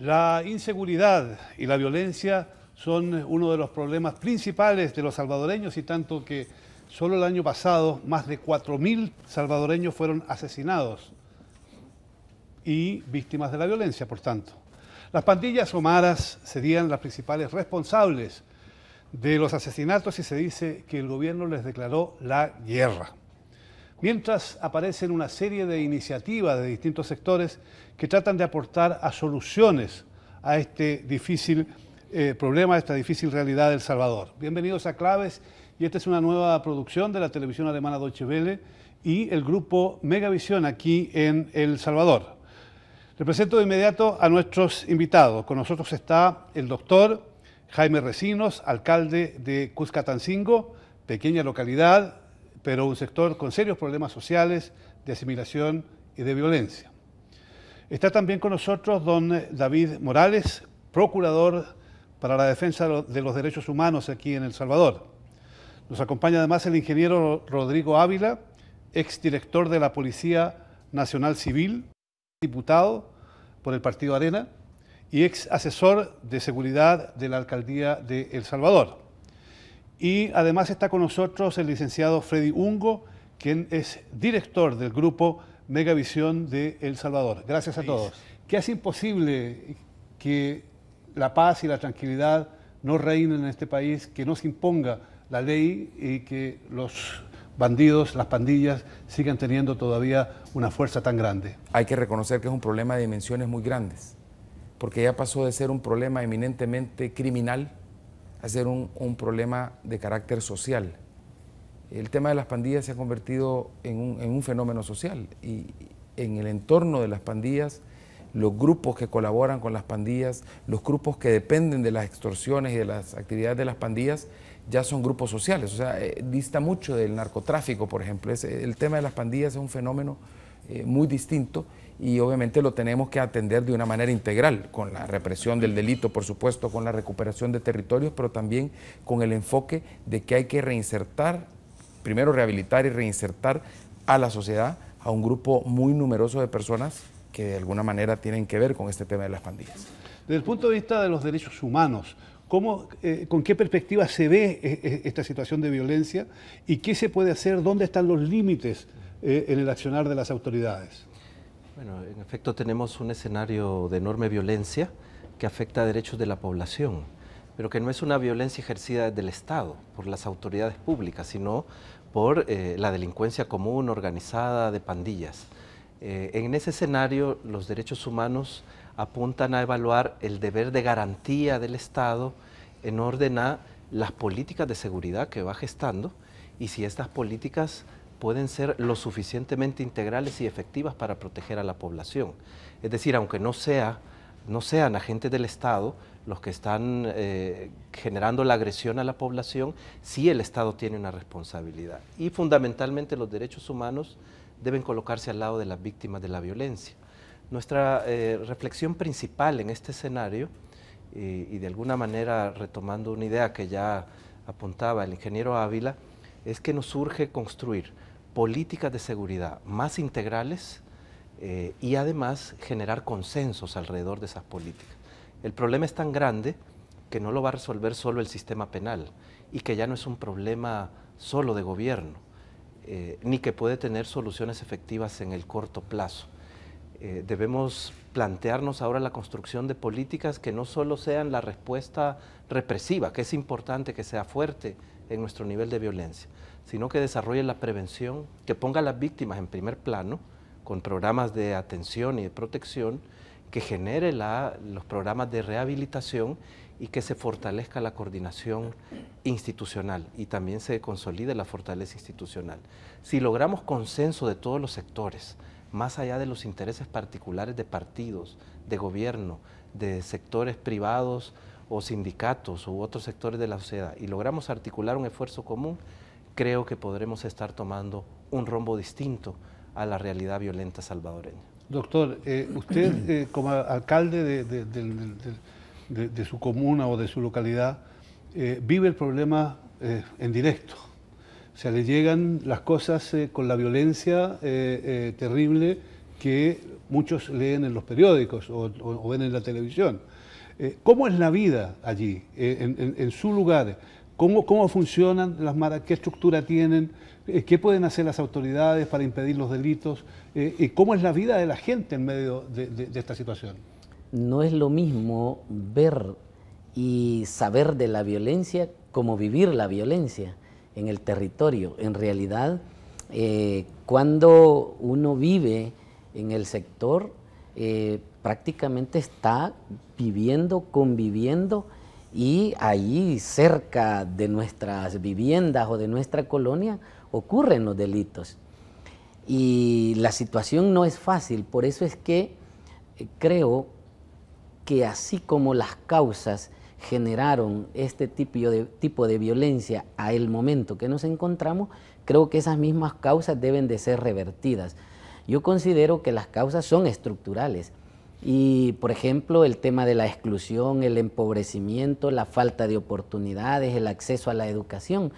La inseguridad y la violencia son uno de los problemas principales de los salvadoreños, y tanto que solo el año pasado más de 4.000 salvadoreños fueron asesinados y víctimas de la violencia, por tanto. Las pandillas o maras serían las principales responsables de los asesinatos y se dice que el gobierno les declaró la guerra. Mientras aparecen una serie de iniciativas de distintos sectores que tratan de aportar a soluciones a este difícil problema, a esta difícil realidad del Salvador. Bienvenidos a Claves, y esta es una nueva producción de la televisión alemana Deutsche Welle y el grupo Megavisión aquí en El Salvador. Les presento de inmediato a nuestros invitados. Con nosotros está el doctor Jaime Recinos, alcalde de Cuscatancingo, pequeña localidad, pero un sector con serios problemas sociales, de asimilación y de violencia. Está también con nosotros don David Morales, procurador para la defensa de los derechos humanos aquí en El Salvador. Nos acompaña además el ingeniero Rodrigo Ávila, exdirector de la Policía Nacional Civil, diputado por el Partido Arena y ex asesor de seguridad de la Alcaldía de El Salvador. Y además está con nosotros el licenciado Freddy Ungo, quien es director del grupo Megavisión de El Salvador. Gracias a todos. ¿Qué hace imposible que la paz y la tranquilidad no reinen en este país, que no se imponga la ley y que los bandidos, las pandillas, sigan teniendo todavía una fuerza tan grande? Hay que reconocer que es un problema de dimensiones muy grandes, porque ya pasó de ser un problema eminentemente criminal a ser un problema de carácter social. El tema de las pandillas se ha convertido en un fenómeno social, y en el entorno de las pandillas, los grupos que colaboran con las pandillas, los grupos que dependen de las extorsiones y de las actividades de las pandillas, ya son grupos sociales. O sea, dista mucho del narcotráfico, por ejemplo. El tema de las pandillas es un fenómeno muy distinto, y obviamente lo tenemos que atender de una manera integral, con la represión del delito, por supuesto, con la recuperación de territorios, pero también con el enfoque de que hay que reinsertar, primero rehabilitar y reinsertar a la sociedad, a un grupo muy numeroso de personas que de alguna manera tienen que ver con este tema de las pandillas. Desde el punto de vista de los derechos humanos, ¿con qué perspectiva se ve esta situación de violencia y qué se puede hacer? ¿Dónde están los límites en el accionar de las autoridades? Bueno, en efecto tenemos un escenario de enorme violencia que afecta a derechos de la población, pero que no es una violencia ejercida desde el Estado, por las autoridades públicas, sino por la delincuencia común, organizada, de pandillas. En ese escenario, los derechos humanos apuntan a evaluar el deber de garantía del Estado en orden a las políticas de seguridad que va gestando, y si estas políticas pueden ser lo suficientemente integrales y efectivas para proteger a la población. Es decir, aunque no sean agentes del Estado los que están generando la agresión a la población, sí el Estado tiene una responsabilidad. Y fundamentalmente los derechos humanos deben colocarse al lado de las víctimas de la violencia. Nuestra reflexión principal en este escenario, y de alguna manera retomando una idea que ya apuntaba el ingeniero Ávila, es que nos urge construir políticas de seguridad más integrales y además generar consensos alrededor de esas políticas. El problema es tan grande que no lo va a resolver solo el sistema penal, y que ya no es un problema solo de gobierno, ni que puede tener soluciones efectivas en el corto plazo. Debemos plantearnos ahora la construcción de políticas que no solo sean la respuesta represiva, que es importante que sea fuerte en nuestro nivel de violencia, sino que desarrolle la prevención, que ponga a las víctimas en primer plano, con programas de atención y de protección, que genere los programas de rehabilitación y que se fortalezca la coordinación institucional y también se consolide la fortaleza institucional. Si logramos consenso de todos los sectores, más allá de los intereses particulares de partidos, de gobierno, de sectores privados o sindicatos u otros sectores de la sociedad, y logramos articular un esfuerzo común, creo que podremos estar tomando un rumbo distinto a la realidad violenta salvadoreña. Doctor, usted como alcalde de su comuna o de su localidad, vive el problema en directo. O sea, le llegan las cosas con la violencia terrible que muchos leen en los periódicos o ven en la televisión. ¿Cómo es la vida allí, en su lugar? ¿Cómo funcionan las maras? ¿Qué estructura tienen? ¿Qué pueden hacer las autoridades para impedir los delitos? ¿Cómo es la vida de la gente en medio de esta situación? No es lo mismo ver y saber de la violencia como vivir la violencia en el territorio. En realidad, cuando uno vive en el sector, prácticamente está viviendo, conviviendo, y ahí cerca de nuestras viviendas o de nuestra colonia ocurren los delitos. Y la situación no es fácil, por eso es que creo que así como las causas generaron este tipo de violencia a el momento que nos encontramos, creo que esas mismas causas deben de ser revertidas. Yo considero que las causas son estructurales y, por ejemplo, el tema de la exclusión, el empobrecimiento, la falta de oportunidades, el acceso a la educación,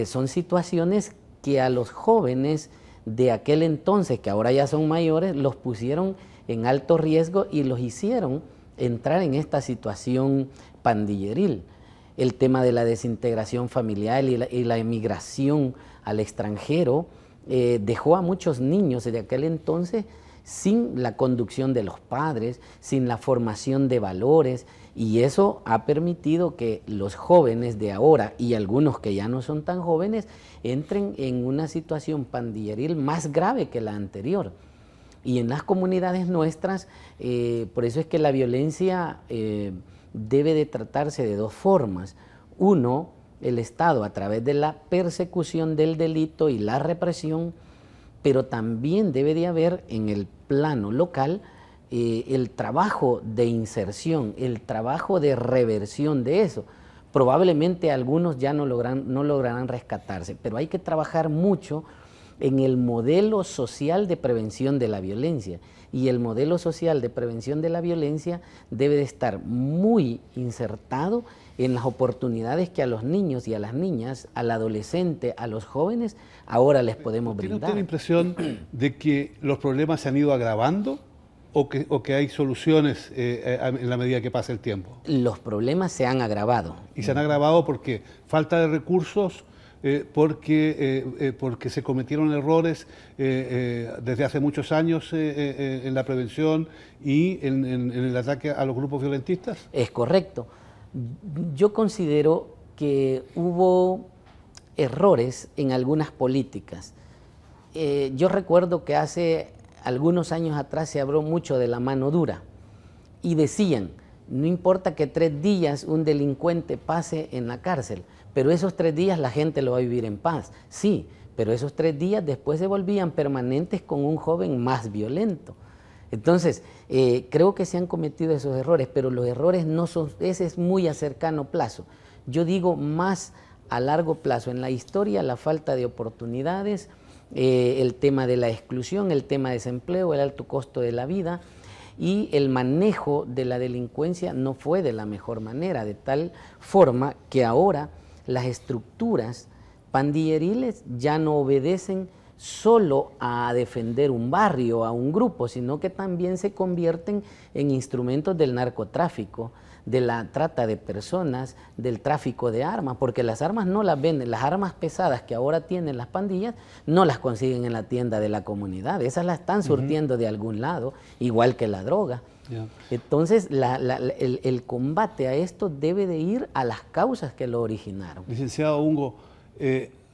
son situaciones que a los jóvenes de aquel entonces, que ahora ya son mayores, los pusieron en alto riesgo y los hicieron entrar en esta situación pandilleril. El tema de la desintegración familiar y la emigración al extranjero dejó a muchos niños de aquel entonces sin la conducción de los padres, sin la formación de valores, y eso ha permitido que los jóvenes de ahora y algunos que ya no son tan jóvenes entren en una situación pandilleril más grave que la anterior. Y en las comunidades nuestras, por eso es que la violencia debe de tratarse de dos formas. Uno, el Estado a través de la persecución del delito y la represión, pero también debe de haber en el plano local el trabajo de inserción, el trabajo de reversión de eso. Probablemente algunos ya no lograrán rescatarse, pero hay que trabajar mucho en el modelo social de prevención de la violencia. Y el modelo social de prevención de la violencia debe de estar muy insertado en las oportunidades que a los niños y a las niñas, al adolescente, a los jóvenes, ahora les podemos brindar. ¿Tiene usted la impresión de que los problemas se han ido agravando o que hay soluciones en la medida que pasa el tiempo? Los problemas se han agravado. ¿Y se han agravado porque falta de recursos? Porque se cometieron errores desde hace muchos años en la prevención y en el ataque a los grupos violentistas? Es correcto. Yo considero que hubo errores en algunas políticas. Yo recuerdo que hace algunos años atrás se habló mucho de la mano dura y decían, no importa que 3 días un delincuente pase en la cárcel, pero esos 3 días la gente lo va a vivir en paz. Sí, pero esos 3 días después se volvían permanentes con un joven más violento. Entonces, creo que se han cometido esos errores, pero los errores no son, ese es muy a cercano plazo. Yo digo más a largo plazo. En la historia, la falta de oportunidades, el tema de la exclusión, el tema de desempleo, el alto costo de la vida y el manejo de la delincuencia no fue de la mejor manera, de tal forma que ahora las estructuras pandilleriles ya no obedecen solo a defender un barrio, a un grupo, sino que también se convierten en instrumentos del narcotráfico, de la trata de personas, del tráfico de armas, porque las armas no las venden, las armas pesadas que ahora tienen las pandillas no las consiguen en la tienda de la comunidad, esas las están surtiendo de algún lado, igual que la droga. Yeah. Entonces, el combate a esto debe de ir a las causas que lo originaron. Licenciado Ungo,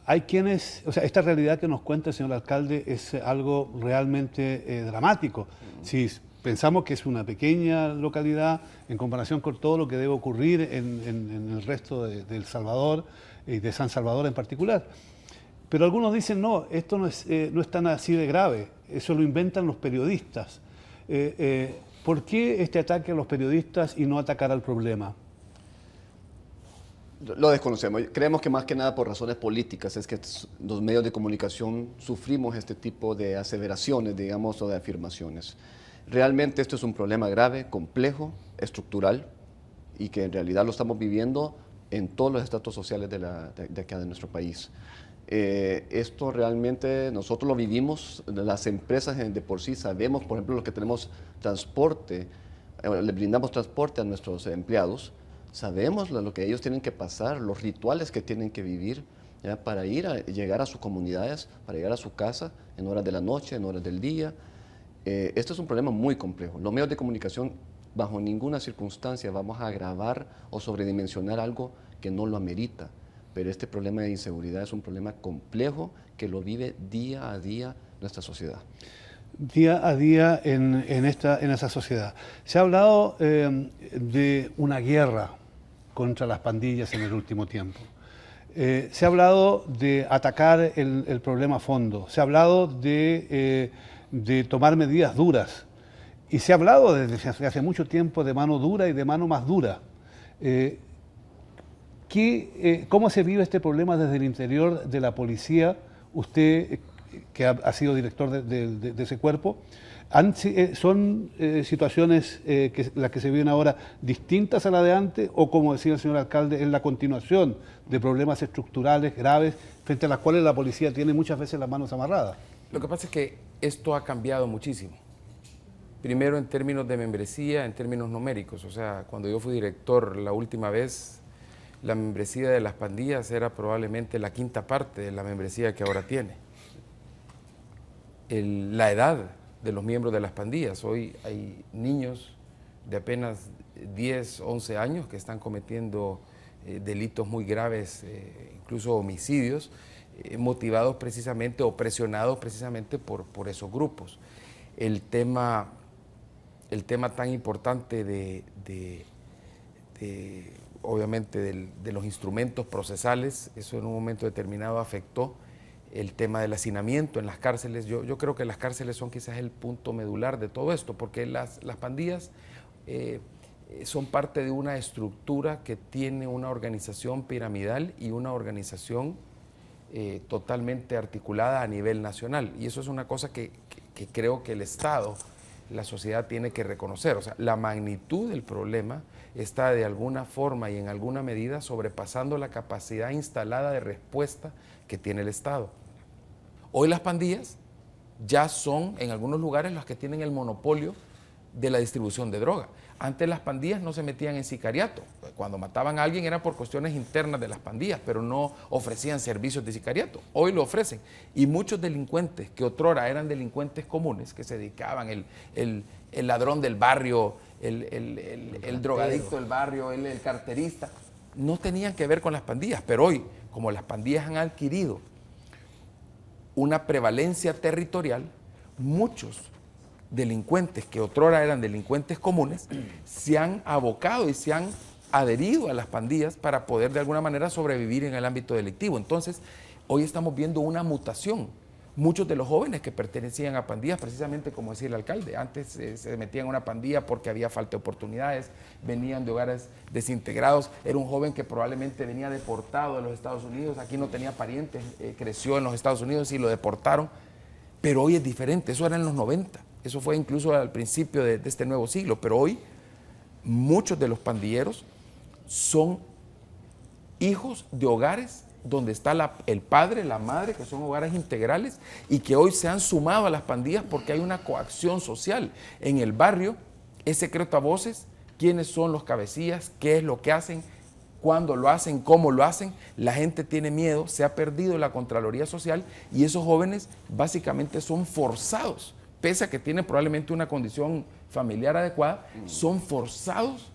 hay quienes, o sea, esta realidad que nos cuenta el señor alcalde es algo realmente dramático. Si pensamos que es una pequeña localidad en comparación con todo lo que debe ocurrir en el resto de El Salvador y de San Salvador en particular. Pero algunos dicen, no, esto no es tan así de grave, eso lo inventan los periodistas. ¿Por qué este ataque a los periodistas y no atacar al problema? Lo desconocemos. Creemos que más que nada por razones políticas es que los medios de comunicación sufrimos este tipo de aseveraciones, digamos, o de afirmaciones. Realmente esto es un problema grave, complejo, estructural y que en realidad lo estamos viviendo en todos los estratos sociales de acá de nuestro país. Esto realmente nosotros lo vivimos, las empresas de por sí sabemos, por ejemplo, los que tenemos transporte, le brindamos transporte a nuestros empleados, sabemos lo que ellos tienen que pasar, los rituales que tienen que vivir, ¿ya? Para llegar a sus comunidades, para llegar a su casa en horas de la noche, en horas del día. Esto es un problema muy complejo. Los medios de comunicación, bajo ninguna circunstancia vamos a agravar o sobredimensionar algo que no lo amerita. Pero este problema de inseguridad es un problema complejo que lo vive día a día nuestra sociedad. Día a día en esa sociedad. Se ha hablado de una guerra contra las pandillas en el último tiempo. Se ha hablado de atacar el problema a fondo. Se ha hablado de tomar medidas duras. Y se ha hablado desde hace mucho tiempo de mano dura y de mano más dura. ¿Cómo se vive este problema desde el interior de la policía? Usted, que ha sido director de ese cuerpo, ¿son situaciones las que se viven ahora distintas a la de antes o, como decía el señor alcalde, es la continuación de problemas estructurales graves frente a las cuales la policía tiene muchas veces las manos amarradas? Lo que pasa es que esto ha cambiado muchísimo. Primero en términos de membresía, en términos numéricos. O sea, cuando yo fui director la última vez, la membresía de las pandillas era probablemente la quinta parte de la membresía que ahora tiene. La edad de los miembros de las pandillas, hoy hay niños de apenas 10, 11 años que están cometiendo delitos muy graves, incluso homicidios, motivados precisamente o presionados precisamente por esos grupos. El tema tan importante obviamente de los instrumentos procesales, eso en un momento determinado afectó el tema del hacinamiento en las cárceles. Yo creo que las cárceles son quizás el punto medular de todo esto, porque las pandillas son parte de una estructura que tiene una organización piramidal y una organización totalmente articulada a nivel nacional. Y eso es una cosa que creo que el Estado, la sociedad tiene que reconocer. O sea, la magnitud del problema está de alguna forma y en alguna medida sobrepasando la capacidad instalada de respuesta que tiene el Estado. Hoy las pandillas ya son en algunos lugares las que tienen el monopolio de la distribución de droga. Antes las pandillas no se metían en sicariato. Cuando mataban a alguien era por cuestiones internas de las pandillas, pero no ofrecían servicios de sicariato. Hoy lo ofrecen. Y muchos delincuentes que otrora eran delincuentes comunes, que se dedicaban, el ladrón del barrio, el drogadicto del barrio, el carterista, no tenían que ver con las pandillas. Pero hoy, como las pandillas han adquirido una prevalencia territorial, muchos delincuentes que otrora eran delincuentes comunes se han abocado y se han adherido a las pandillas para poder de alguna manera sobrevivir en el ámbito delictivo. Entonces, hoy estamos viendo una mutación. Muchos de los jóvenes que pertenecían a pandillas, precisamente como decía el alcalde, antes se metían en una pandilla porque había falta de oportunidades, venían de hogares desintegrados, era un joven que probablemente venía deportado de los Estados Unidos, aquí no tenía parientes, creció en los Estados Unidos y lo deportaron, pero hoy es diferente, eso era en los 90. Eso fue incluso al principio de este nuevo siglo, pero hoy muchos de los pandilleros son hijos de hogares donde está el padre, la madre, que son hogares integrales y que hoy se han sumado a las pandillas porque hay una coacción social. En el barrio es secreto a voces quiénes son los cabecillas, qué es lo que hacen, cuándo lo hacen, cómo lo hacen. La gente tiene miedo, se ha perdido la Contraloría Social y esos jóvenes básicamente son forzados, pese a que tienen probablemente una condición familiar adecuada, son forzados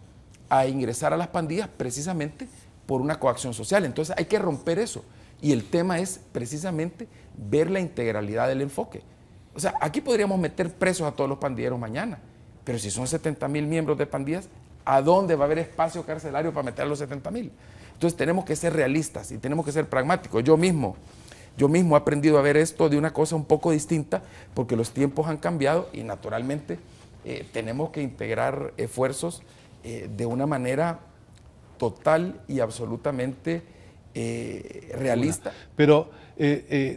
a ingresar a las pandillas precisamente por una coacción social. Entonces hay que romper eso. Y el tema es precisamente ver la integralidad del enfoque. O sea, aquí podríamos meter presos a todos los pandilleros mañana, pero si son 70,000 miembros de pandillas, ¿a dónde va a haber espacio carcelario para meter a los 70,000? Entonces tenemos que ser realistas y tenemos que ser pragmáticos. Yo mismo he aprendido a ver esto de una cosa un poco distinta porque los tiempos han cambiado y naturalmente tenemos que integrar esfuerzos de una manera total y absolutamente realista. Pero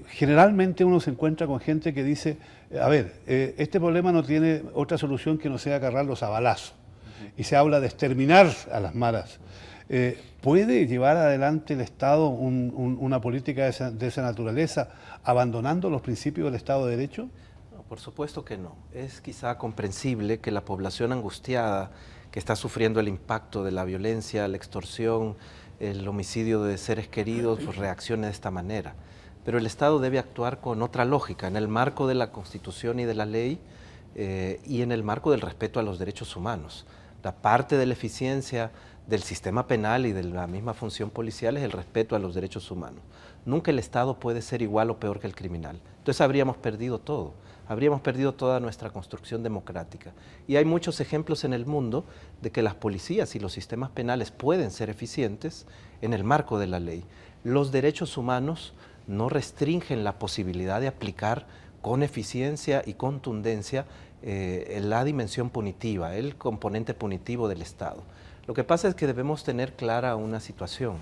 generalmente uno se encuentra con gente que dice, a ver, este problema no tiene otra solución que no sea agarrarlos a balazo. Y se habla de exterminar a las maras. ¿Puede llevar adelante el Estado una política de esa naturaleza, abandonando los principios del Estado de Derecho? No, por supuesto que no. Es quizá comprensible que la población angustiada, que está sufriendo el impacto de la violencia, la extorsión, el homicidio de seres queridos, pues reaccione de esta manera. Pero el Estado debe actuar con otra lógica, en el marco de la Constitución y de la ley, y en el marco del respeto a los derechos humanos. La parte de la eficiencia del sistema penal y de la misma función policial es el respeto a los derechos humanos. Nunca el Estado puede ser igual o peor que el criminal. Entonces habríamos perdido todo, habríamos perdido toda nuestra construcción democrática. Y hay muchos ejemplos en el mundo de que las policías y los sistemas penales pueden ser eficientes en el marco de la ley. Los derechos humanos no restringen la posibilidad de aplicar con eficiencia y contundencia la dimensión punitiva, el componente punitivo del Estado. Lo que pasa es que debemos tener clara una situación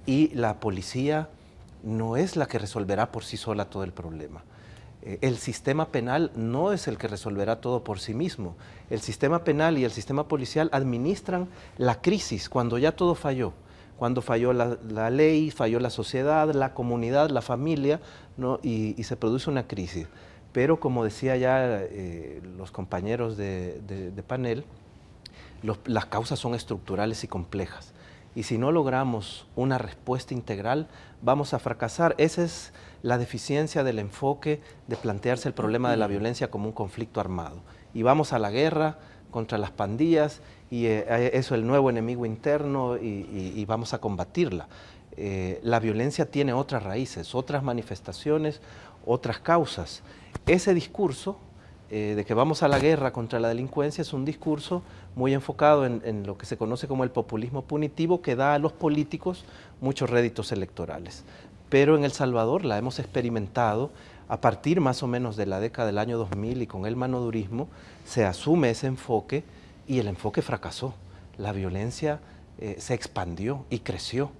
y la policía no es la que resolverá por sí sola todo el problema. El sistema penal no es el que resolverá todo por sí mismo. El sistema penal y el sistema policial administran la crisis cuando ya todo falló. Cuando falló la ley, falló la sociedad, la comunidad, la familia, ¿no? y se produce una crisis. Pero como decía ya los compañeros de panel, las causas son estructurales y complejas. Y si no logramos una respuesta integral, vamos a fracasar. Esa es la deficiencia del enfoque de plantearse el problema de la violencia como un conflicto armado. Y vamos a la guerra contra las pandillas, y eso es el nuevo enemigo interno, y vamos a combatirla. La violencia tiene otras raíces, otras manifestaciones, otras causas. Ese discurso de que vamos a la guerra contra la delincuencia es un discurso muy enfocado en lo que se conoce como el populismo punitivo, que da a los políticos muchos réditos electorales. Pero en El Salvador la hemos experimentado a partir más o menos de la década del año 2000, y con el manodurismo se asume ese enfoque y el enfoque fracasó. La violencia se expandió y creció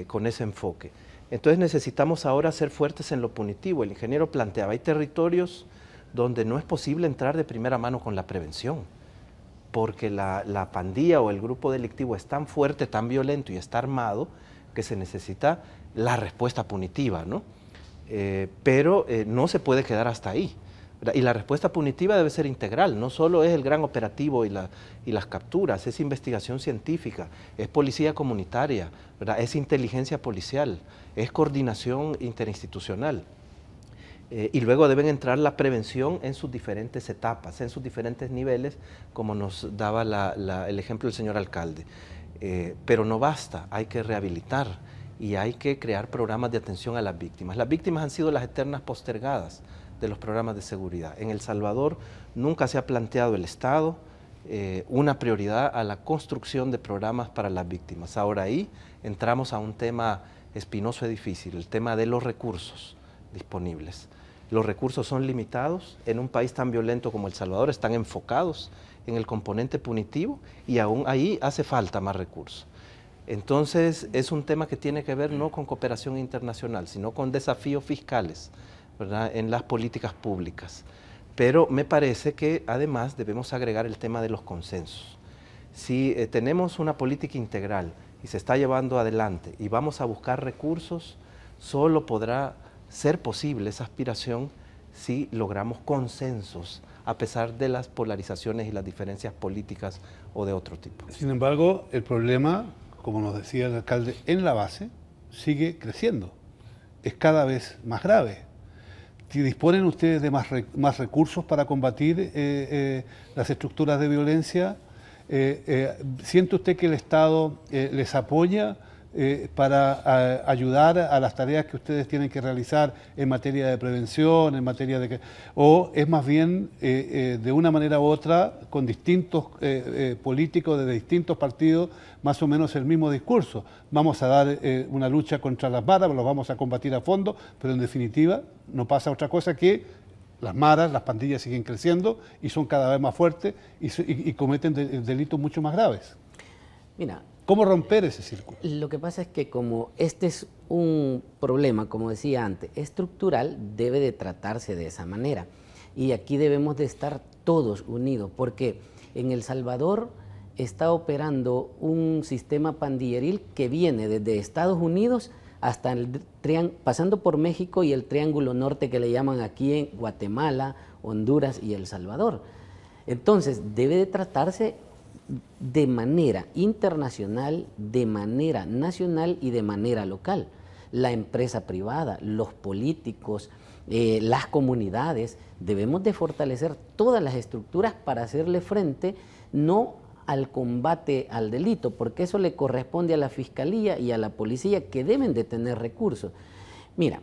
con ese enfoque. Entonces necesitamos ahora ser fuertes en lo punitivo. El ingeniero planteaba, hay territorios donde no es posible entrar de primera mano con la prevención, porque la pandilla o el grupo delictivo es tan fuerte, tan violento y está armado, que se necesita la respuesta punitiva, ¿no? Pero no se puede quedar hasta ahí, ¿verdad? Y la respuesta punitiva debe ser integral, no solo es el gran operativo y las capturas, es investigación científica, es policía comunitaria, ¿verdad? Es inteligencia policial, es coordinación interinstitucional. Y luego deben entrar la prevención en sus diferentes etapas, en sus diferentes niveles, como nos daba el ejemplo del señor alcalde. Pero no basta, hay que rehabilitar y hay que crear programas de atención a las víctimas. Las víctimas han sido las eternas postergadas de los programas de seguridad. En El Salvador nunca se ha planteado el Estado una prioridad a la construcción de programas para las víctimas. Ahora ahí entramos a un tema espinoso y difícil, el tema de los recursos disponibles. Los recursos son limitados, en un país tan violento como El Salvador están enfocados en el componente punitivo y aún ahí hace falta más recursos. Entonces es un tema que tiene que ver no con cooperación internacional, sino con desafíos fiscales, ¿verdad?, en las políticas públicas. Pero me parece que además debemos agregar el tema de los consensos. Si tenemos una política integral y se está llevando adelante y vamos a buscar recursos, solo podrá ser posible esa aspiración si logramos consensos a pesar de las polarizaciones y las diferencias políticas o de otro tipo. Sin embargo, el problema, como nos decía el alcalde, en la base sigue creciendo, es cada vez más grave. ¿Disponen ustedes de más recursos para combatir las estructuras de violencia? ¿Siente usted que el Estado les apoya para ayudar a las tareas que ustedes tienen que realizar en materia de prevención, en materia de o es más bien de una manera u otra con distintos políticos de distintos partidos más o menos el mismo discurso? Vamos a dar una lucha contra las maras, los vamos a combatir a fondo, pero en definitiva no pasa otra cosa que las maras, las pandillas siguen creciendo y son cada vez más fuertes y cometen delitos mucho más graves. Mira, ¿cómo romper ese círculo? lo que pasa es que como este es un problema, como decía antes, estructural, debe de tratarse de esa manera. Y aquí debemos de estar todos unidos, porque en El Salvador está operando un sistema pandilleril que viene desde Estados Unidos hasta pasando por México y el Triángulo Norte que le llaman aquí en Guatemala, Honduras y El Salvador. Entonces, debe de tratarse de manera internacional, de manera nacional y de manera local. La empresa privada, los políticos, las comunidades, debemos de fortalecer todas las estructuras para hacerle frente, no al combate al delito, porque eso le corresponde a la Fiscalía y a la Policía, que deben de tener recursos. Mira,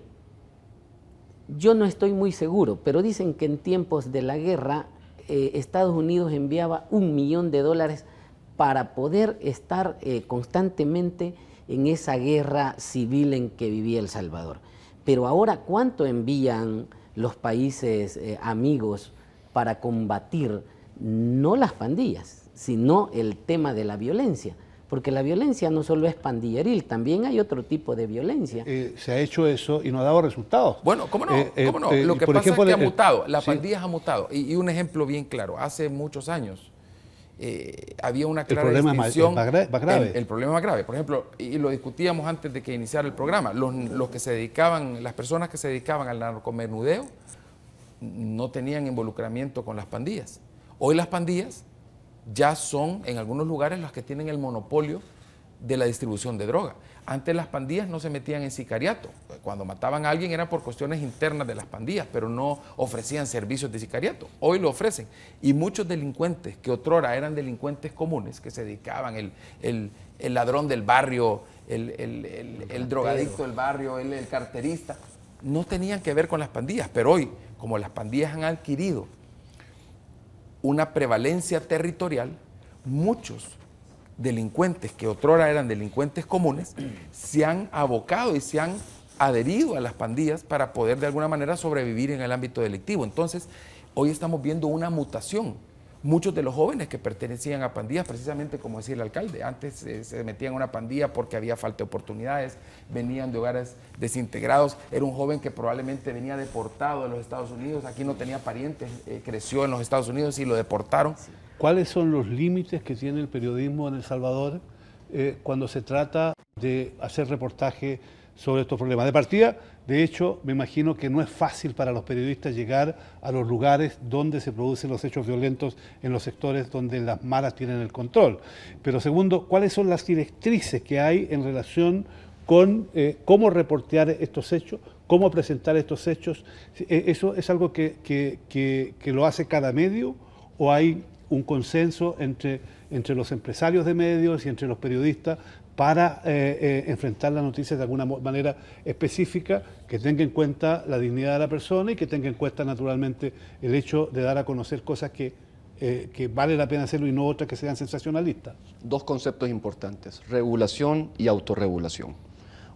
yo no estoy muy seguro, pero dicen que en tiempos de la guerra Estados Unidos enviaba $1 millón para poder estar constantemente en esa guerra civil en que vivía El Salvador. Pero ahora, ¿cuánto envían los países amigos para combatir no las pandillas, sino el tema de la violencia? Porque la violencia no solo es pandilleril, también hay otro tipo de violencia. Se ha hecho eso y no ha dado resultados. Bueno, ¿cómo no? ¿Cómo no? Lo que pasa es que ha mutado, las pandillas han mutado. Y un ejemplo bien claro, hace muchos años había una clara distinción. El problema más grave. Por ejemplo, y lo discutíamos antes de que iniciara el programa, los que se dedicaban, las personas que se dedicaban al narcomenudeo no tenían involucramiento con las pandillas. Hoy las pandillas ya son en algunos lugares las que tienen el monopolio de la distribución de droga. Antes las pandillas no se metían en sicariato. Cuando mataban a alguien era por cuestiones internas de las pandillas, pero no ofrecían servicios de sicariato. Hoy lo ofrecen. Y muchos delincuentes que otrora eran delincuentes comunes, que se dedicaban, el ladrón del barrio, el drogadicto del barrio, el carterista, no tenían que ver con las pandillas. Pero hoy, como las pandillas han adquirido una prevalencia territorial, muchos delincuentes que otrora eran delincuentes comunes se han abocado y se han adherido a las pandillas para poder de alguna manera sobrevivir en el ámbito delictivo. Entonces, hoy estamos viendo una mutación. Muchos de los jóvenes que pertenecían a pandillas, precisamente como decía el alcalde, antes se metían en una pandilla porque había falta de oportunidades, venían de hogares desintegrados, era un joven que probablemente venía deportado de los Estados Unidos, aquí no tenía parientes, creció en los Estados Unidos y lo deportaron. ¿Cuáles son los límites que tiene el periodismo en El Salvador cuando se trata de hacer reportaje sobre estos problemas? De partida, de hecho, me imagino que no es fácil para los periodistas llegar a los lugares donde se producen los hechos violentos en los sectores donde las maras tienen el control. Pero segundo, ¿cuáles son las directrices que hay en relación con cómo reportear estos hechos, cómo presentar estos hechos? ¿Eso es algo que lo hace cada medio o hay un consenso entre los empresarios de medios y entre los periodistas para enfrentar las noticias de alguna manera específica, que tenga en cuenta la dignidad de la persona y que tenga en cuenta naturalmente el hecho de dar a conocer cosas que vale la pena hacerlo y no otras que sean sensacionalistas? Dos conceptos importantes: regulación y autorregulación.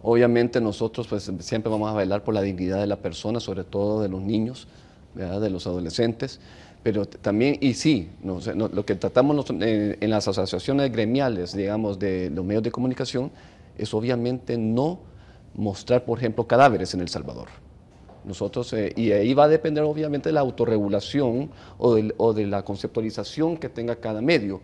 Obviamente nosotros pues siempre vamos a velar por la dignidad de la persona, sobre todo de los niños, ¿verdad?, de los adolescentes. Pero también, y sí, lo que tratamos en las asociaciones gremiales, digamos, de los medios de comunicación, es obviamente no mostrar, por ejemplo, cadáveres en El Salvador. Nosotros, y ahí va a depender obviamente de la autorregulación o de la conceptualización que tenga cada medio.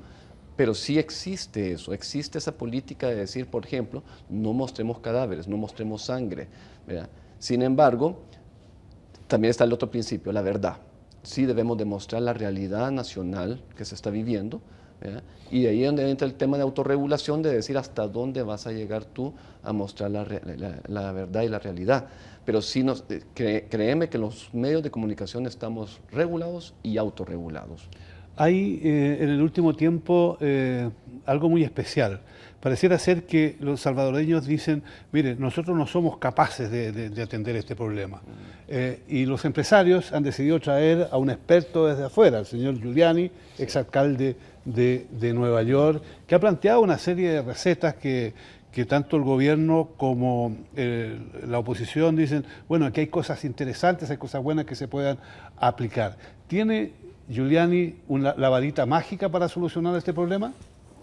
Pero sí existe eso, existe esa política de decir, por ejemplo, no mostremos cadáveres, no mostremos sangre, ¿verdad? Sin embargo, también está el otro principio, la verdad. Sí debemos demostrar la realidad nacional que se está viviendo, ¿verdad? Y de ahí es donde entra el tema de autorregulación, de decir hasta dónde vas a llegar tú a mostrar la verdad y la realidad. Pero sí, créeme que los medios de comunicación estamos regulados y autorregulados. Hay en el último tiempo algo muy especial. Pareciera ser que los salvadoreños dicen, mire, nosotros no somos capaces de atender este problema. Y los empresarios han decidido traer a un experto desde afuera, el señor Giuliani, exalcalde de Nueva York, que ha planteado una serie de recetas que tanto el gobierno como la oposición dicen, bueno, aquí hay cosas interesantes, hay cosas buenas que se puedan aplicar. ¿Tiene Giuliani la varita mágica para solucionar este problema?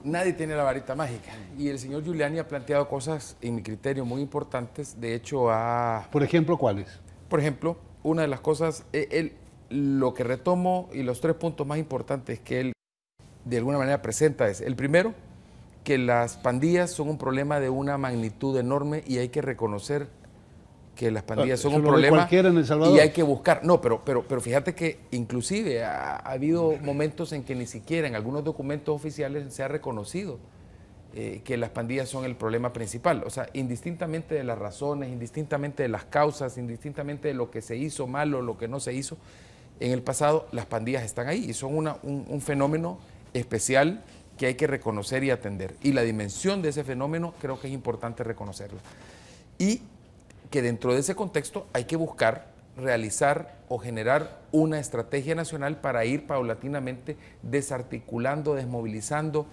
Nadie tiene la varita mágica. Y el señor Giuliani ha planteado cosas, en mi criterio, muy importantes. De hecho, Por ejemplo, ¿cuáles? Por ejemplo, una de las cosas, lo que retomo y los 3 puntos más importantes que él de alguna manera presenta es, el primero, que las pandillas son un problema de una magnitud enorme y hay que reconocer que las pandillas son un problema en El Salvador. Y hay que buscar. No, pero fíjate que inclusive ha habido momentos en que ni siquiera en algunos documentos oficiales se ha reconocido que las pandillas son el problema principal. O sea, indistintamente de las razones, indistintamente de las causas, indistintamente de lo que se hizo mal o lo que no se hizo en el pasado, las pandillas están ahí y son un fenómeno especial que hay que reconocer y atender. Y la dimensión de ese fenómeno creo que es importante reconocerla. Y que dentro de ese contexto hay que buscar realizar o generar una estrategia nacional para ir paulatinamente desarticulando, desmovilizando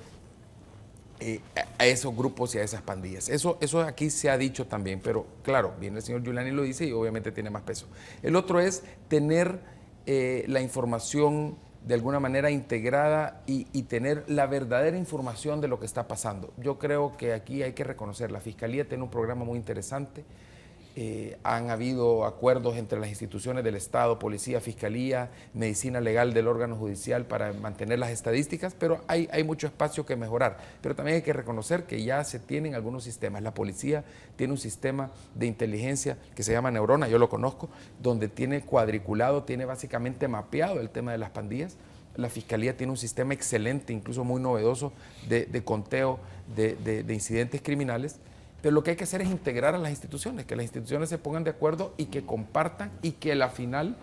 a esos grupos y a esas pandillas. Eso aquí se ha dicho también, pero claro, viene el señor Giuliani y lo dice y obviamente tiene más peso. El otro es tener la información de alguna manera integrada y tener la verdadera información de lo que está pasando. Yo creo que aquí hay que reconocer, la Fiscalía tiene un programa muy interesante. Han habido acuerdos entre las instituciones del Estado, Policía, Fiscalía, Medicina Legal del órgano judicial para mantener las estadísticas, pero hay mucho espacio que mejorar. Pero también hay que reconocer que ya se tienen algunos sistemas. La policía tiene un sistema de inteligencia que se llama Neurona, yo lo conozco, donde tiene cuadriculado, tiene básicamente mapeado el tema de las pandillas. La Fiscalía tiene un sistema excelente, incluso muy novedoso, de conteo de incidentes criminales. Pero lo que hay que hacer es integrar a las instituciones, que las instituciones se pongan de acuerdo y que compartan y que al final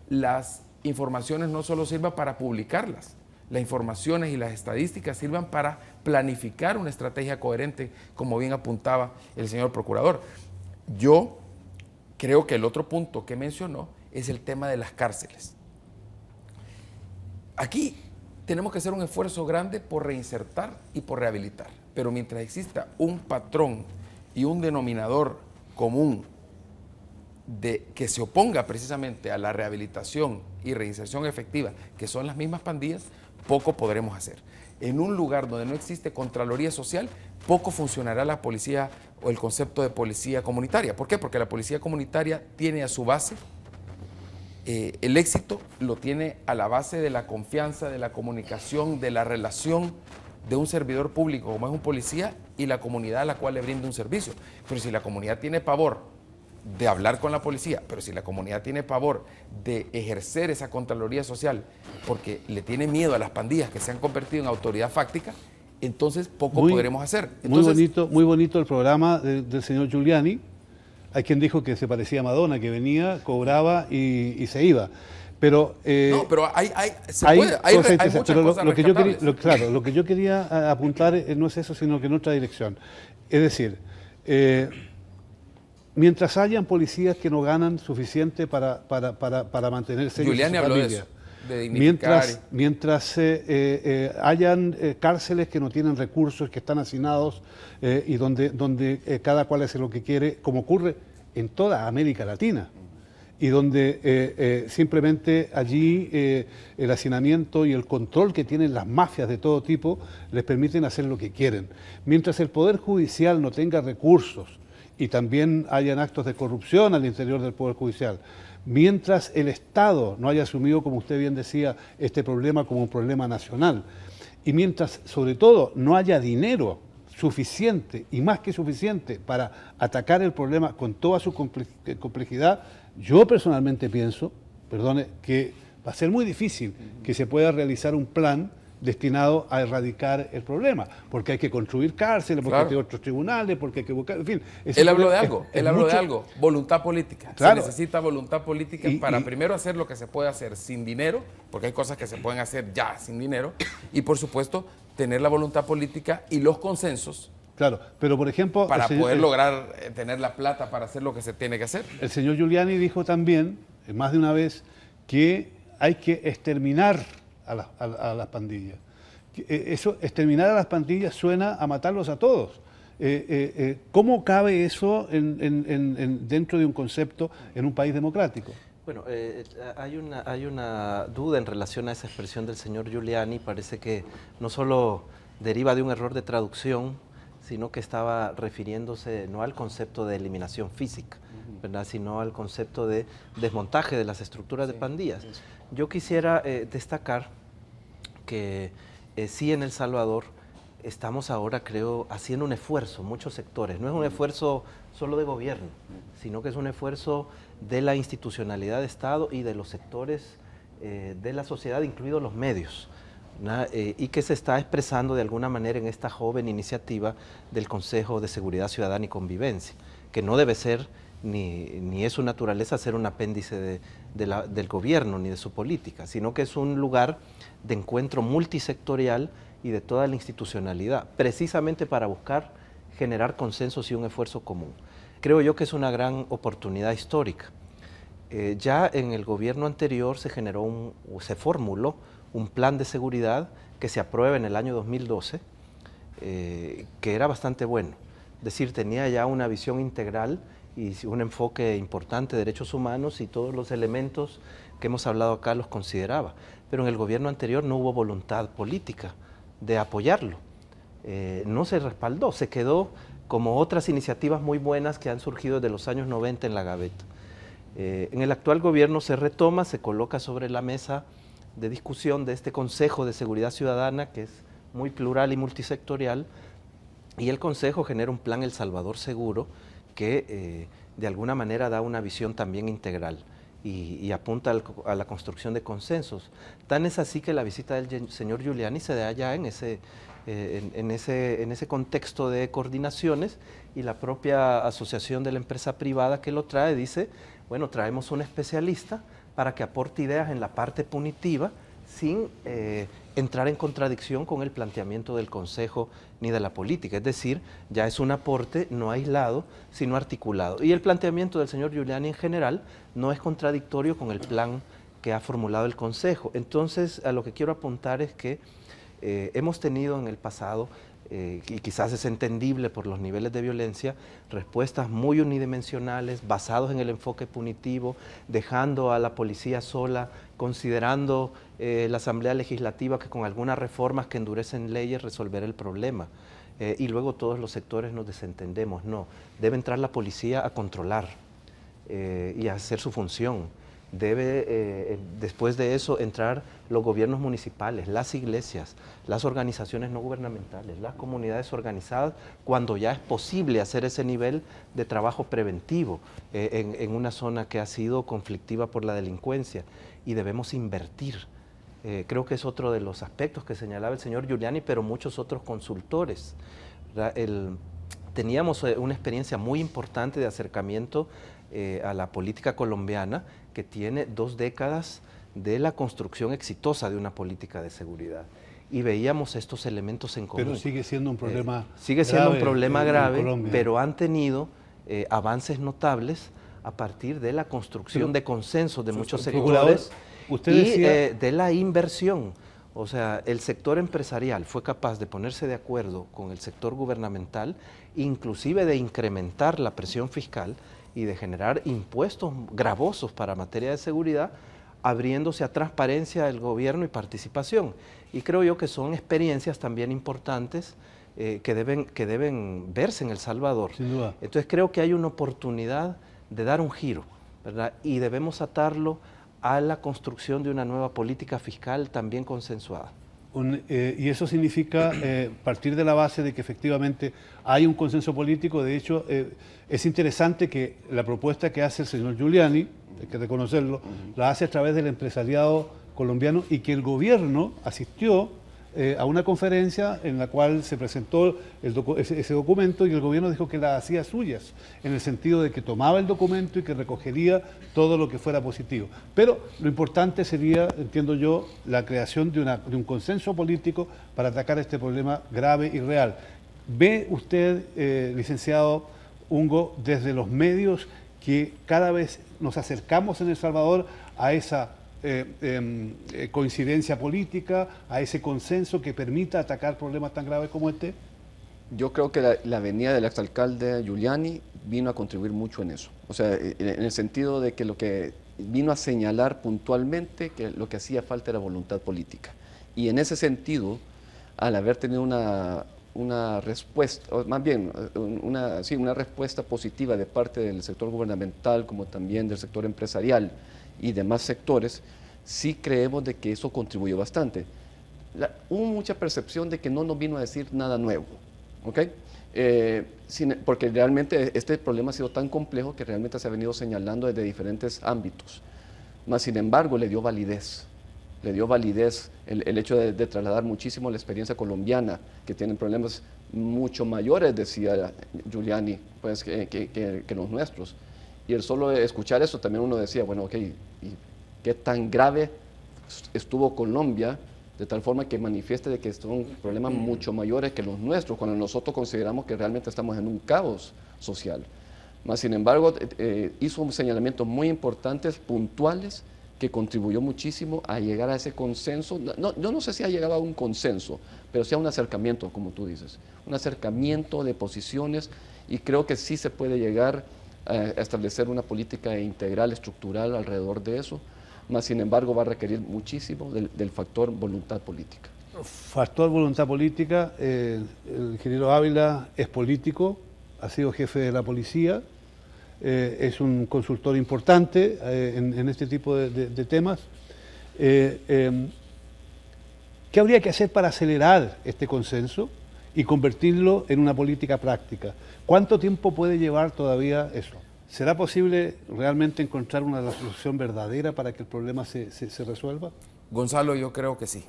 las informaciones no solo sirvan para publicarlas, las informaciones y las estadísticas sirvan para planificar una estrategia coherente, como bien apuntaba el señor procurador. Yo creo que el otro punto que mencionó es el tema de las cárceles. Aquí tenemos que hacer un esfuerzo grande por reinsertar y por rehabilitar. Pero mientras exista un patrón y un denominador común que se oponga precisamente a la rehabilitación y reinserción efectiva, que son las mismas pandillas, poco podremos hacer. En un lugar donde no existe Contraloría Social, poco funcionará la policía o el concepto de policía comunitaria. ¿Por qué? Porque la policía comunitaria tiene a su base el éxito, lo tiene a la base de la confianza, de la comunicación, de la relación de un servidor público como es un policía y la comunidad a la cual le brinda un servicio. Pero si la comunidad tiene pavor de hablar con la policía, pero si la comunidad tiene pavor de ejercer esa Contraloría Social porque le tiene miedo a las pandillas que se han convertido en autoridad fáctica, entonces poco podremos hacer. Entonces, muy bonito el programa del señor Giuliani. Hay quien dijo que se parecía a Madonna, que venía, cobraba y se iba. Pero, no, pero hay muchas cosas lo que yo quería apuntar no es eso, sino que en otra dirección. Es decir, mientras hayan policías que no ganan suficiente para mantenerse en su familia, mientras hayan cárceles que no tienen recursos, que están hacinados y donde cada cual hace lo que quiere, como ocurre en toda América Latina, y donde simplemente allí el hacinamiento y el control que tienen las mafias de todo tipo les permiten hacer lo que quieren. Mientras el Poder Judicial no tenga recursos y también hayan actos de corrupción al interior del Poder Judicial, mientras el Estado no haya asumido, como usted bien decía, este problema como un problema nacional, y mientras, sobre todo, no haya dinero suficiente y más que suficiente para atacar el problema con toda su complejidad, yo personalmente pienso, que va a ser muy difícil que se pueda realizar un plan destinado a erradicar el problema, porque hay que construir cárceles, porque hay otros tribunales, porque hay que buscar, en fin. Él habló de algo, voluntad política. Claro. Se necesita voluntad política para primero hacer lo que se puede hacer sin dinero, porque hay cosas que se pueden hacer ya sin dinero, y por supuesto tener la voluntad política y los consensos. Claro, pero por ejemplo... Para poder lograr tener la plata para hacer lo que se tiene que hacer. El señor Giuliani dijo también, más de una vez, que hay que exterminar a las pandillas. Exterminar a las pandillas suena a matarlos a todos. ¿Cómo cabe eso dentro de un concepto en un país democrático? Bueno, hay una duda en relación a esa expresión del señor Giuliani. Parece que no solo deriva de un error de traducción, sino que estaba refiriéndose no al concepto de eliminación física, ¿verdad?, sino al concepto de desmontaje de las estructuras de pandillas. Yo quisiera destacar que sí en El Salvador estamos ahora, creo, haciendo un esfuerzo, muchos sectores. No es un esfuerzo solo de gobierno, sino que es un esfuerzo de la institucionalidad de Estado y de los sectores de la sociedad, incluidos los medios, y que se está expresando de alguna manera en esta joven iniciativa del Consejo de Seguridad Ciudadana y Convivencia, que no debe ser, ni es su naturaleza ser un apéndice del gobierno ni de su política, sino que es un lugar de encuentro multisectorial y de toda la institucionalidad, precisamente para buscar generar consensos y un esfuerzo común. Creo yo que es una gran oportunidad histórica. Ya en el gobierno anterior se formuló un plan de seguridad que se aprueba en el año 2012, que era bastante bueno. Es decir, tenía ya una visión integral y un enfoque importante de derechos humanos y todos los elementos que hemos hablado acá los consideraba. Pero en el gobierno anterior no hubo voluntad política de apoyarlo. No se respaldó, se quedó como otras iniciativas muy buenas que han surgido desde los años 90 en la gaveta. En el actual gobierno se retoma, se coloca sobre la mesa de discusión de este Consejo de Seguridad Ciudadana, que es muy plural y multisectorial, y el Consejo genera un plan El Salvador Seguro que de alguna manera da una visión también integral y apunta a la construcción de consensos. Tan es así que la visita del señor Giuliani se da ya en ese contexto de coordinaciones, y la propia asociación de la empresa privada que lo trae dice, bueno, traemos un especialista para que aporte ideas en la parte punitiva sin entrar en contradicción con el planteamiento del Consejo ni de la política. Es decir, ya es un aporte no aislado, sino articulado. Y el planteamiento del señor Giuliani en general no es contradictorio con el plan que ha formulado el Consejo. Entonces, a lo que quiero apuntar es que hemos tenido en el pasado, y quizás es entendible por los niveles de violencia, respuestas muy unidimensionales, basados en el enfoque punitivo, dejando a la policía sola, considerando la Asamblea Legislativa que con algunas reformas que endurecen leyes resolverá el problema. Y luego todos los sectores nos desentendemos. No, debe entrar la policía a controlar y a hacer su función. Debe, después de eso, entrar los gobiernos municipales, las iglesias, las organizaciones no gubernamentales, las comunidades organizadas, cuando ya es posible hacer ese nivel de trabajo preventivo en una zona que ha sido conflictiva por la delincuencia, y debemos invertir. Creo que es otro de los aspectos que señalaba el señor Giuliani, pero muchos otros consultores. Teníamos una experiencia muy importante de acercamiento a la política colombiana, que tiene 2 décadas de la construcción exitosa de una política de seguridad. Y veíamos estos elementos en común. Pero sigue siendo un problema sigue siendo un problema grave, Colombia. pero han tenido avances notables a partir de la construcción de consensos de muchos sectores usted y decía, de la inversión. O sea, el sector empresarial fue capaz de ponerse de acuerdo con el sector gubernamental, inclusive de incrementar la presión fiscal y de generar impuestos gravosos para materia de seguridad, abriéndose a transparencia del gobierno y participación. Y creo yo que son experiencias también importantes que deben verse en El Salvador. Sin duda. Entonces creo que hay una oportunidad de dar un giro, ¿verdad? Y debemos atarlo a la construcción de una nueva política fiscal también consensuada. Y eso significa partir de la base de que efectivamente hay un consenso político. De hecho, es interesante que la propuesta que hace el señor Giuliani, hay que reconocerlo, la hace a través del empresariado colombiano, y que el gobierno asistió a una conferencia en la cual se presentó ese documento, y el gobierno dijo que la hacía suyas, en el sentido de que tomaba el documento y que recogería todo lo que fuera positivo. Pero lo importante sería, entiendo yo, la creación de un consenso político para atacar este problema grave y real. ¿Ve usted, licenciado Ungo, desde los medios que cada vez nos acercamos en El Salvador a esa coincidencia política, a ese consenso que permita atacar problemas tan graves como este? Yo creo que la venida del exalcalde Giuliani vino a contribuir mucho en eso. O sea, en el sentido de que lo que vino a señalar puntualmente que lo que hacía falta era voluntad política. Y en ese sentido, al haber tenido una respuesta, o más bien una respuesta positiva de parte del sector gubernamental, como también del sector empresarial y demás sectores, sí creemos de que eso contribuyó bastante. hubo mucha percepción de que no nos vino a decir nada nuevo, ¿ok? Porque realmente este problema ha sido tan complejo que realmente se ha venido señalando desde diferentes ámbitos. Mas, sin embargo, le dio validez el hecho de trasladar muchísimo la experiencia colombiana, que tienen problemas mucho mayores, decía Giuliani, pues, que los nuestros. Y el solo escuchar eso también uno decía, bueno, ok, ¿y qué tan grave estuvo Colombia? De tal forma que manifieste de que son problemas mucho mayores que los nuestros, cuando nosotros consideramos que realmente estamos en un caos social. Mas, sin embargo, hizo señalamientos muy importantes, puntuales, que contribuyó muchísimo a llegar a ese consenso. Yo no sé si ha llegado a un consenso, pero sí a un acercamiento, como tú dices, un acercamiento de posiciones, y creo que sí se puede llegar a establecer una política integral, estructural alrededor de eso, mas sin embargo va a requerir muchísimo del factor voluntad política. Factor voluntad política, el ingeniero Ávila es político, ha sido jefe de la policía, es un consultor importante en este tipo de temas. ¿Qué habría que hacer para acelerar este consenso y convertirlo en una política práctica? ¿Cuánto tiempo puede llevar todavía eso? ¿Será posible realmente encontrar una solución verdadera para que el problema se resuelva? Gonzalo, yo creo que sí.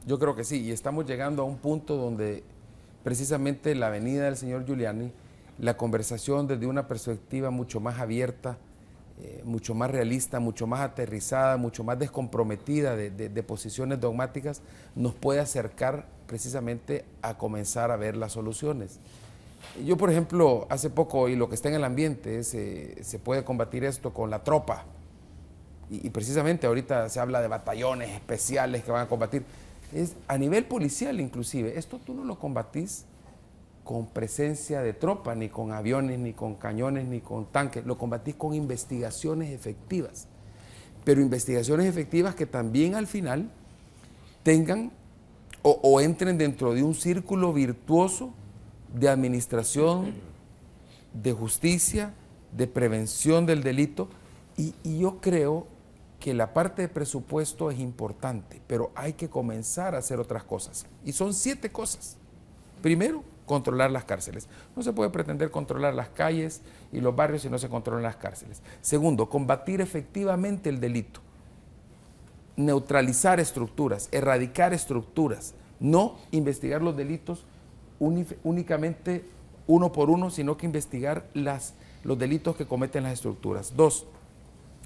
Yo creo que sí. Y estamos llegando a un punto donde precisamente la venida del señor Giuliani, la conversación desde una perspectiva mucho más abierta, mucho más realista, mucho más aterrizada, mucho más descomprometida de posiciones dogmáticas, nos puede acercar precisamente a comenzar a ver las soluciones. Yo, por ejemplo, hace poco, y lo que está en el ambiente, se puede combatir esto con la tropa, y precisamente ahorita se habla de batallones especiales que van a combatir, es a nivel policial inclusive, esto tú no lo combatís con presencia de tropa, ni con aviones, ni con cañones, ni con tanques, lo combatís con investigaciones efectivas, pero investigaciones efectivas que también al final tengan o entren dentro de un círculo virtuoso de administración, de justicia, de prevención del delito, y yo creo que la parte de presupuesto es importante, pero hay que comenzar a hacer otras cosas, y son 7 cosas. Primero, controlar las cárceles. No se puede pretender controlar las calles y los barrios si no se controlan las cárceles. Segundo, combatir efectivamente el delito, neutralizar estructuras, erradicar estructuras, no investigar los delitos únicamente uno por uno, sino que investigar los delitos que cometen las estructuras. 2,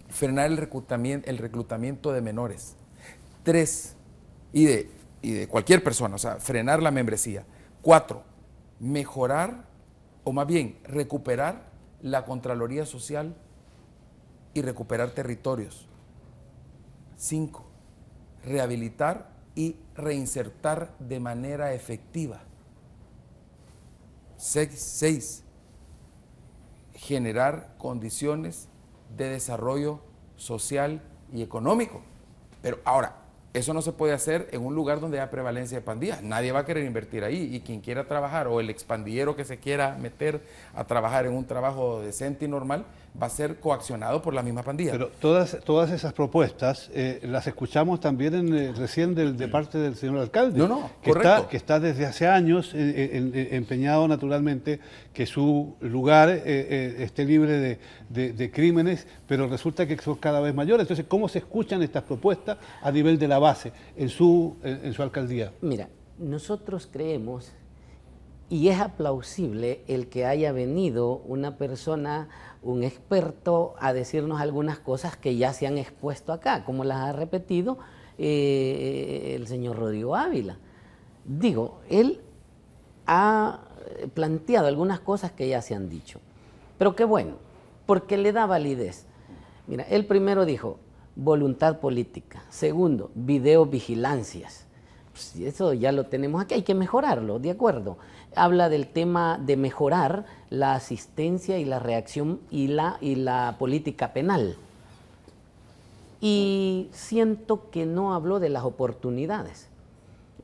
frenar el reclutamiento de menores. 3, y de cualquier persona, o sea, frenar la membresía. 4, mejorar, o más bien, recuperar la Contraloría Social y recuperar territorios. 5, rehabilitar y reinsertar de manera efectiva. 6, generar condiciones de desarrollo social y económico. Pero ahora, eso no se puede hacer en un lugar donde haya prevalencia de pandillas. Nadie va a querer invertir ahí, y quien quiera trabajar, o el expandillero que se quiera meter a trabajar en un trabajo decente y normal, va a ser coaccionado por la misma pandilla. Pero todas esas propuestas las escuchamos también recién de parte del señor alcalde, correcto. Que está desde hace años empeñado naturalmente que su lugar esté libre de crímenes, pero resulta que son cada vez mayores. Entonces, ¿cómo se escuchan estas propuestas a nivel de la base en su alcaldía? Mira, nosotros creemos, y es aplausible el que haya venido una persona, un experto, a decirnos algunas cosas que ya se han expuesto acá, como las ha repetido el señor Rodrigo Ávila. Digo, él ha planteado algunas cosas que ya se han dicho, pero qué bueno, porque le da validez. Mira, él primero dijo voluntad política, segundo, videovigilancias. Pues eso ya lo tenemos aquí, hay que mejorarlo, de acuerdo. Habla del tema de mejorar la asistencia y la reacción y la política penal. Y siento que no habló de las oportunidades,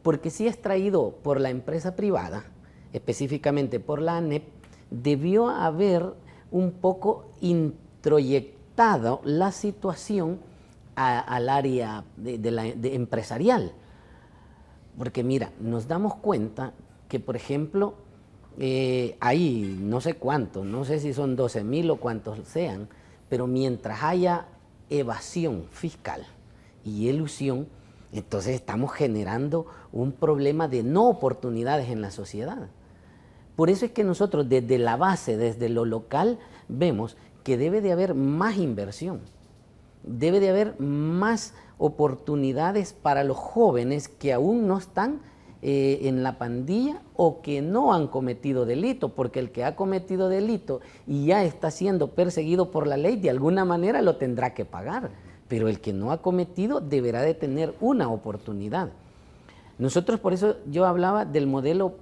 porque si es traído por la empresa privada, específicamente por la ANEP, debió haber un poco introyectado la situación al área empresarial. Porque mira, nos damos cuenta que, por ejemplo, hay no sé cuántos, no sé si son 12.000 o cuántos sean, pero mientras haya evasión fiscal y elusión, entonces estamos generando un problema de no oportunidades en la sociedad. Por eso es que nosotros desde la base, desde lo local, vemos que debe de haber más inversión, debe de haber más oportunidades para los jóvenes que aún no están en la pandilla o que no han cometido delito, porque el que ha cometido delito y ya está siendo perseguido por la ley, de alguna manera lo tendrá que pagar, pero el que no ha cometido deberá de tener una oportunidad. Nosotros, por eso yo hablaba del modelo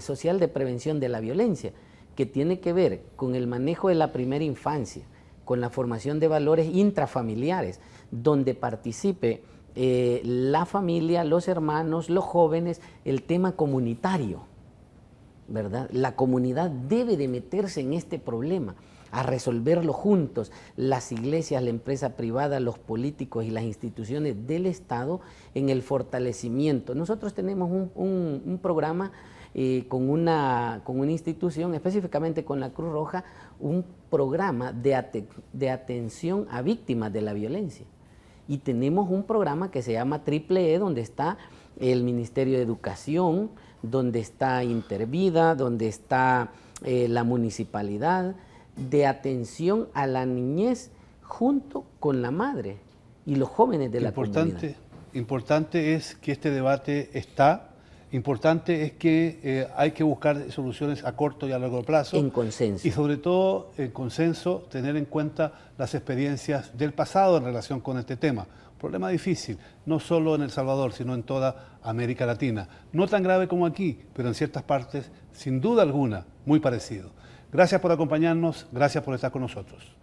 social de prevención de la violencia, que tiene que ver con el manejo de la primera infancia, con la formación de valores intrafamiliares, donde participe la familia, los hermanos, los jóvenes, el tema comunitario, ¿verdad? La comunidad debe de meterse en este problema, a resolverlo juntos, las iglesias, la empresa privada, los políticos y las instituciones del Estado en el fortalecimiento. Nosotros tenemos un programa con una institución, específicamente con la Cruz Roja, un programa de atención a víctimas de la violencia. Y tenemos un programa que se llama Triple E, donde está el Ministerio de Educación, donde está Intervida, donde está la municipalidad, de atención a la niñez junto con la madre y los jóvenes de la comunidad. Importante es que este debate está. Importante es que hay que buscar soluciones a corto y a largo plazo. En consenso. Y sobre todo, en consenso, tener en cuenta las experiencias del pasado en relación con este tema. Problema difícil, no solo en El Salvador, sino en toda América Latina. No tan grave como aquí, pero en ciertas partes, sin duda alguna, muy parecido. Gracias por acompañarnos, gracias por estar con nosotros.